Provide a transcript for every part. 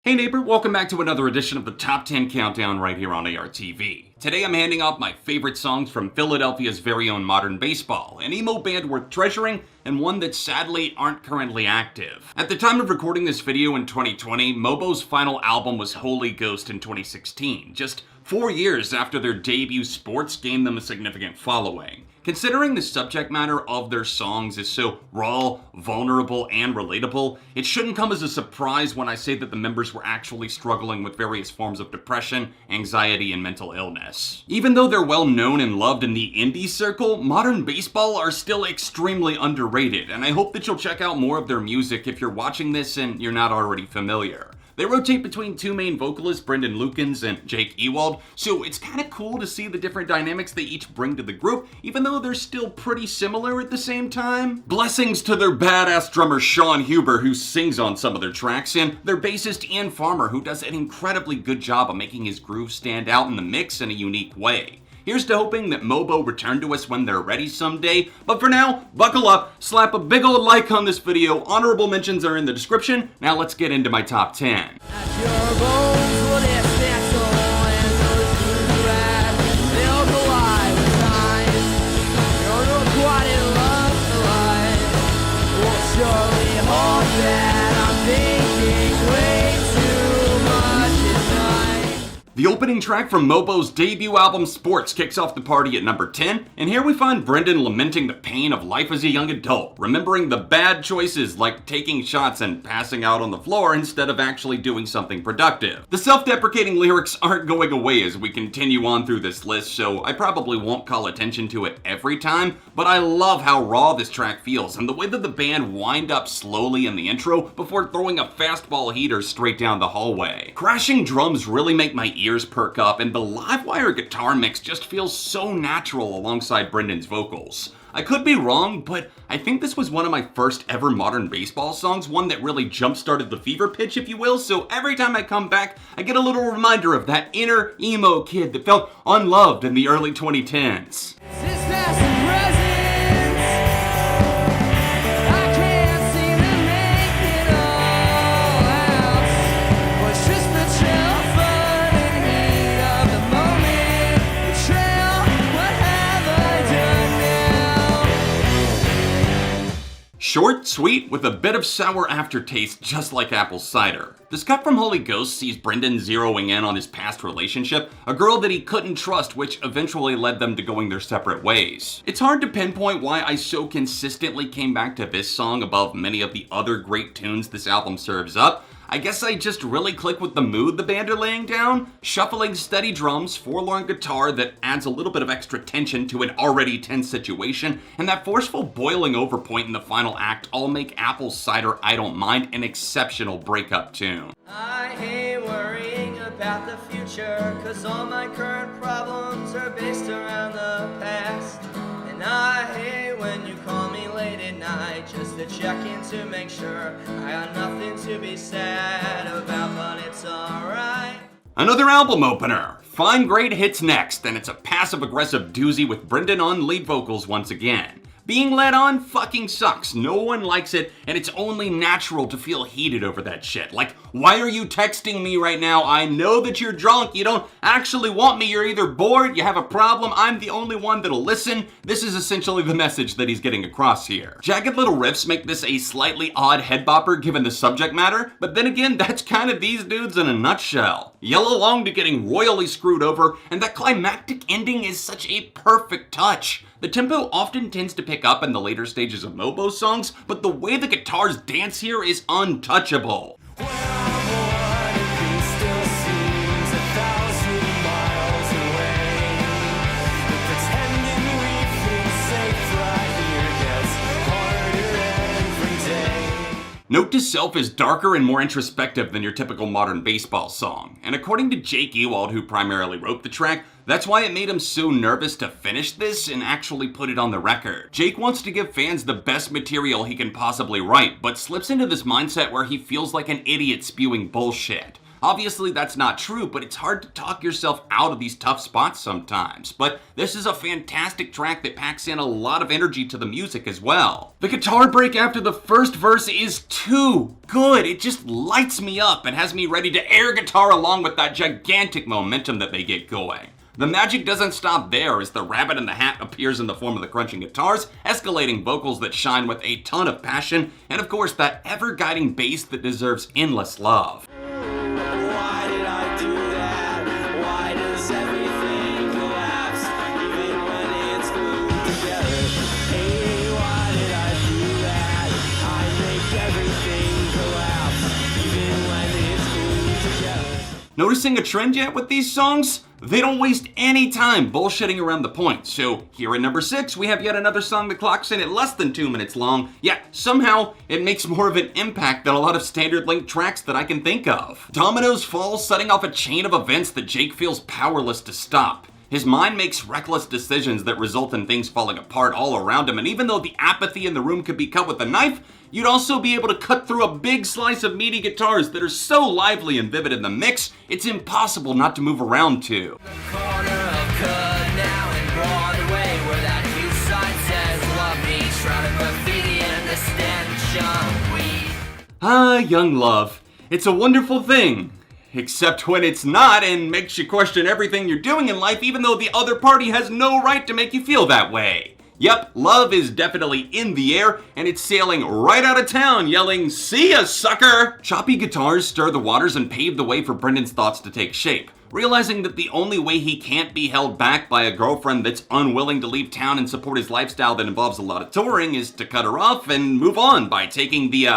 Hey neighbor, welcome back to another edition of the Top 10 Countdown right here on ARTV. Today I'm handing off my favorite songs from Philadelphia's very own modern baseball, an emo band worth treasuring, and one that sadly aren't currently active. At the time of recording this video in 2020, Mobo's final album was Holy Ghost in 2016, just 4 years after their debut Sports gained them a significant following. Considering the subject matter of their songs is so raw, vulnerable, and relatable, it shouldn't come as a surprise when I say that the members were actually struggling with various forms of depression, anxiety, and mental illness. Even though they're well known and loved in the indie circle, modern baseball are still extremely underrated, and I hope that you'll check out more of their music if you're watching this and you're not already familiar. They rotate between two main vocalists, Brendon Lukens and Jake Ewald, so it's kinda cool to see the different dynamics they each bring to the group, even though they're still pretty similar at the same time. Blessings to their badass drummer Sean Huber, who sings on some of their tracks, and their bassist Ian Farmer, who does an incredibly good job of making his groove stand out in the mix in a unique way. Here's to hoping that Mobo return to us when they're ready someday, but for now, buckle up, slap a big old like on this video, honorable mentions are in the description. Now let's get into my top 10. The opening track from Mobo's debut album Sports kicks off the party at number 10, and here we find Brendon lamenting the pain of life as a young adult, remembering the bad choices like taking shots and passing out on the floor instead of actually doing something productive. The self-deprecating lyrics aren't going away as we continue on through this list, so I probably won't call attention to it every time, but I love how raw this track feels and the way that the band wind up slowly in the intro before throwing a fastball heater straight down the hallway. Crashing drums really make my ears perk up, and the live wire guitar mix just feels so natural alongside Brendon's vocals. I could be wrong, but I think this was one of my first ever modern baseball songs, one that really jump-started the fever pitch, if you will, so every time I come back, I get a little reminder of that inner emo kid that felt unloved in the early 2010s. Short, sweet, with a bit of sour aftertaste, just like apple cider. This cut from Holy Ghost sees Brendon zeroing in on his past relationship, a girl that he couldn't trust, which eventually led them to going their separate ways. It's hard to pinpoint why I so consistently came back to this song above many of the other great tunes this album serves up. I guess I just really click with the mood the band are laying down. Shuffling steady drums, forlorn guitar that adds a little bit of extra tension to an already tense situation, and that forceful boiling over point in the final act all make Apple Cider I Don't Mind an exceptional breakup tune. I hate worrying about the future, cause all my current problems are based around the past. And I hate when you call me late at night just to check in to make sure I got nothing to be sad about, but it's alright. Another album opener. Fine Grade hits next, and it's a passive-aggressive doozy with Brendon on lead vocals once again. Being led on fucking sucks. No one likes it, and it's only natural to feel heated over that shit. Like, why are you texting me right now? I know that you're drunk. You don't actually want me. You're either bored, you have a problem, I'm the only one that'll listen. This is essentially the message that he's getting across here. Jagged little riffs make this a slightly odd head bopper given the subject matter, but then again, that's kind of these dudes in a nutshell. Yell along to getting royally screwed over, and that climactic ending is such a perfect touch. The tempo often tends to pick up in the later stages of Mobo songs, but the way the guitars dance here is untouchable. Note to Self is darker and more introspective than your typical modern baseball song, and according to Jake Ewald, who primarily wrote the track, that's why it made him so nervous to finish this and actually put it on the record. Jake wants to give fans the best material he can possibly write, but slips into this mindset where he feels like an idiot spewing bullshit. Obviously that's not true, but it's hard to talk yourself out of these tough spots sometimes. But this is a fantastic track that packs in a lot of energy to the music as well. The guitar break after the first verse is too good. It just lights me up and has me ready to air guitar along with that gigantic momentum that they get going. The magic doesn't stop there as the rabbit in the hat appears in the form of the crunching guitars, escalating vocals that shine with a ton of passion, and of course that ever-guiding bass that deserves endless love. Why did I do that? Why does everything collapse even when it's glued together? Hey, why did I do that? I make everything collapse even when it's glued together. Noticing a trend yet with these songs? They don't waste any time bullshitting around the point. So here at number 6, we have yet another song that clocks in at less than 2 minutes long, yet somehow it makes more of an impact than a lot of standard length tracks that I can think of. Dominoes fall, setting off a chain of events that Jake feels powerless to stop. His mind makes reckless decisions that result in things falling apart all around him, and even though the apathy in the room could be cut with a knife, you'd also be able to cut through a big slice of meaty guitars that are so lively and vivid in the mix, it's impossible not to move around to. The corner of Good now in Broadway, where that huge sign says "Love Me," shrouded graffiti and the stench of weed. Ah, young love. It's a wonderful thing. Except when it's not and makes you question everything you're doing in life, even though the other party has no right to make you feel that way. Yep, love is definitely in the air, and it's sailing right out of town, yelling, "See ya, sucker!" Choppy guitars stir the waters and pave the way for Brendon's thoughts to take shape. Realizing that the only way he can't be held back by a girlfriend that's unwilling to leave town and support his lifestyle that involves a lot of touring is to cut her off and move on by taking the,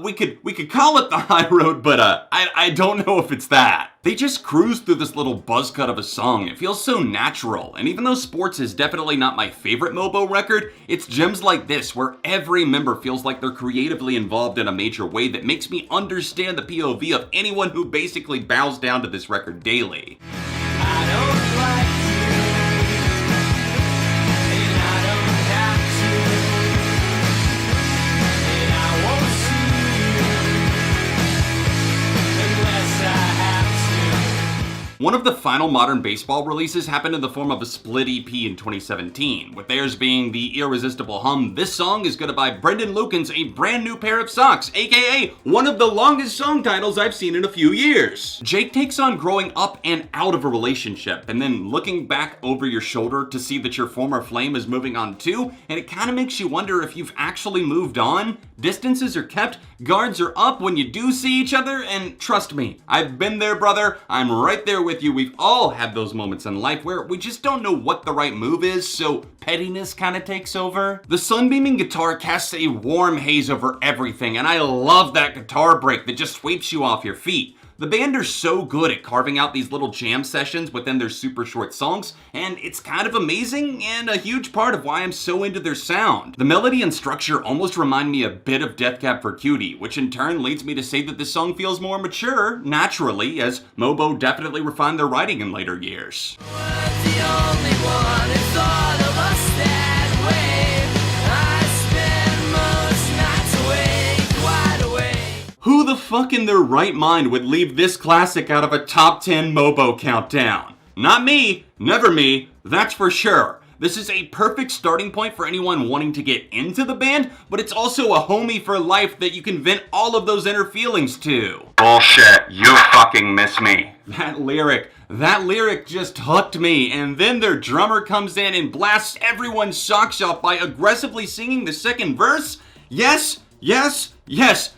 we could call it the high road, but I don't know if it's that. They just cruise through this little buzz cut of a song. It feels so natural, and even though Sports is definitely not my favorite Mobo record, it's gems like this where every member feels like they're creatively involved in a major way that makes me understand the POV of anyone who basically bows down to this record daily. I don't like you, and I don't have to, and I won't see you unless I have to. One of the final modern baseball releases happened in the form of a split EP in 2017, with theirs being the irresistible hum "This Song Is Gonna Buy Brendon Lukens a Brand New Pair of Socks," aka one of the longest song titles I've seen in a few years. Jake takes on growing up and out of a relationship, and then looking back over your shoulder to see that your former flame is moving on too, and it kinda makes you wonder if you've actually moved on. Distances are kept, guards are up when you do see each other, and trust me, I've been there, brother. I'm right there with you. We've all had those moments in life where we just don't know what the right move is, so pettiness kind of takes over. The sunbeaming guitar casts a warm haze over everything, and I love that guitar break that just sweeps you off your feet. The band are so good at carving out these little jam sessions within their super short songs, and it's kind of amazing and a huge part of why I'm so into their sound. The melody and structure almost remind me a bit of Death Cab for Cutie, which in turn leads me to say that this song feels more mature, naturally, as Mobo definitely refined their writing in later years. Was the only one who thought of us that way. I spend most nights awake, wide awake. Who the fuck in their right mind would leave this classic out of a top 10 Mobo countdown? Not me, never me, that's for sure. This is a perfect starting point for anyone wanting to get into the band, but it's also a homie for life that you can vent all of those inner feelings to. Bullshit, you fucking miss me. That lyric just hooked me, and then their drummer comes in and blasts everyone's socks off by aggressively singing the second verse? Yes,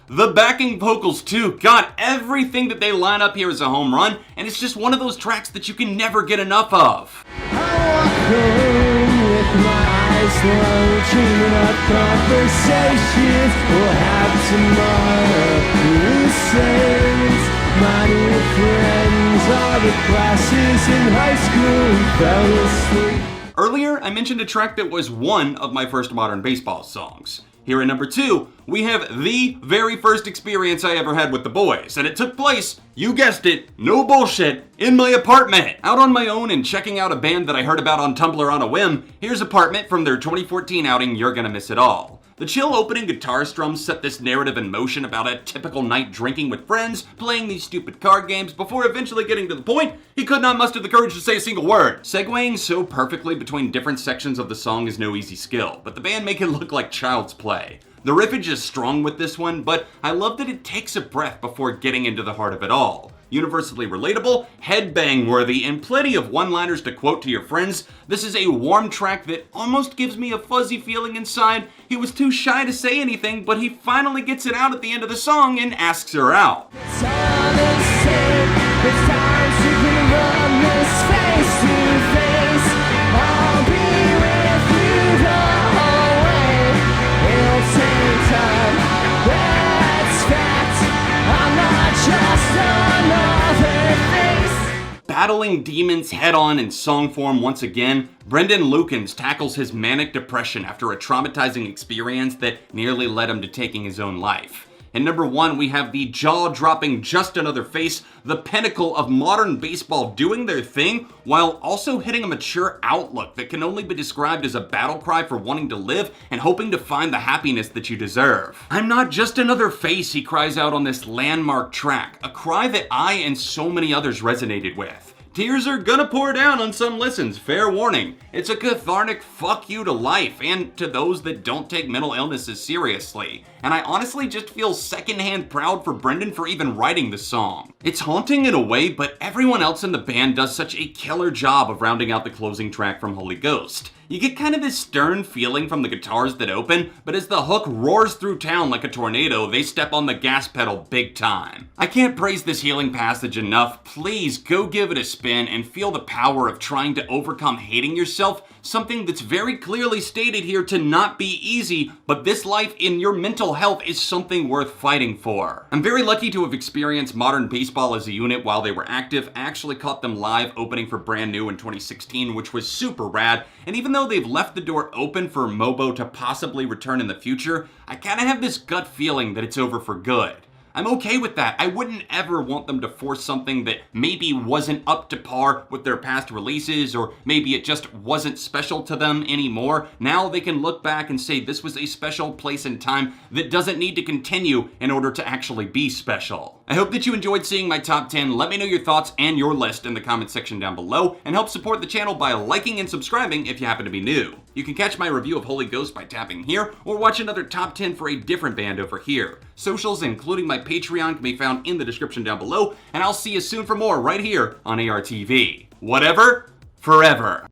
the backing vocals too. God, everything that they line up here is a home run, and it's just one of those tracks that you can never get enough of. I walk home with my eyes low, dreaming of conversations we'll have tomorrow. Who says my new friends are the classes in high school we fell asleep? Earlier, I mentioned a track that was one of my first modern baseball songs. Here at number 2, we have the very first experience I ever had with the boys, and it took place, you guessed it, no bullshit, in my apartment. Out on my own and checking out a band that I heard about on Tumblr on a whim, here's Apartment from their 2014 outing, You're Gonna Miss It All. The chill opening guitar strums set this narrative in motion about a typical night drinking with friends, playing these stupid card games, before eventually getting to the point he could not muster the courage to say a single word. Segueing so perfectly between different sections of the song is no easy skill, but the band make it look like child's play. The riffage is strong with this one, but I love that it takes a breath before getting into the heart of it all. Universally relatable, headbang worthy, and plenty of one-liners to quote to your friends, this is a warm track that almost gives me a fuzzy feeling inside. He was too shy to say anything, but he finally gets it out at the end of the song and asks her out. It's time to run this face to face. I'll be with you the whole way. It'll take time, that's fact. I'm not just another face. Battling demons head-on in song form once again, Brendon Lukens tackles his manic depression after a traumatizing experience that nearly led him to taking his own life. In number 1, we have the jaw-dropping Just Another Face, the pinnacle of modern baseball doing their thing, while also hitting a mature outlook that can only be described as a battle cry for wanting to live and hoping to find the happiness that you deserve. I'm not just another face, he cries out on this landmark track, a cry that I and so many others resonated with. Tears are gonna pour down on some listens, fair warning. It's a cathartic fuck you to life and to those that don't take mental illnesses seriously. And I honestly just feel secondhand proud for Brendon for even writing the song. It's haunting in a way, but everyone else in the band does such a killer job of rounding out the closing track from Holy Ghost. You get kind of this stern feeling from the guitars that open, but as the hook roars through town like a tornado, they step on the gas pedal big time. I can't praise this healing passage enough. Please go give it a spin and feel the power of trying to overcome hating yourself, something that's very clearly stated here to not be easy, but this life in your mental health is something worth fighting for. I'm very lucky to have experienced modern baseball as a unit while they were active. I actually caught them live opening for Brand New in 2016, which was super rad, and even though they've left the door open for Mobo to possibly return in the future, I kinda have this gut feeling that it's over for good. I'm okay with that. I wouldn't ever want them to force something that maybe wasn't up to par with their past releases, or maybe it just wasn't special to them anymore. Now they can look back and say this was a special place and time that doesn't need to continue in order to actually be special. I hope that you enjoyed seeing my top 10. Let me know your thoughts and your list in the comment section down below, and help support the channel by liking and subscribing if you happen to be new. You can catch my review of Holy Ghost by tapping here, or watch another top 10 for a different band over here. Socials, including my Patreon, can be found in the description down below, and I'll see you soon for more right here on ARTV. Whatever, forever.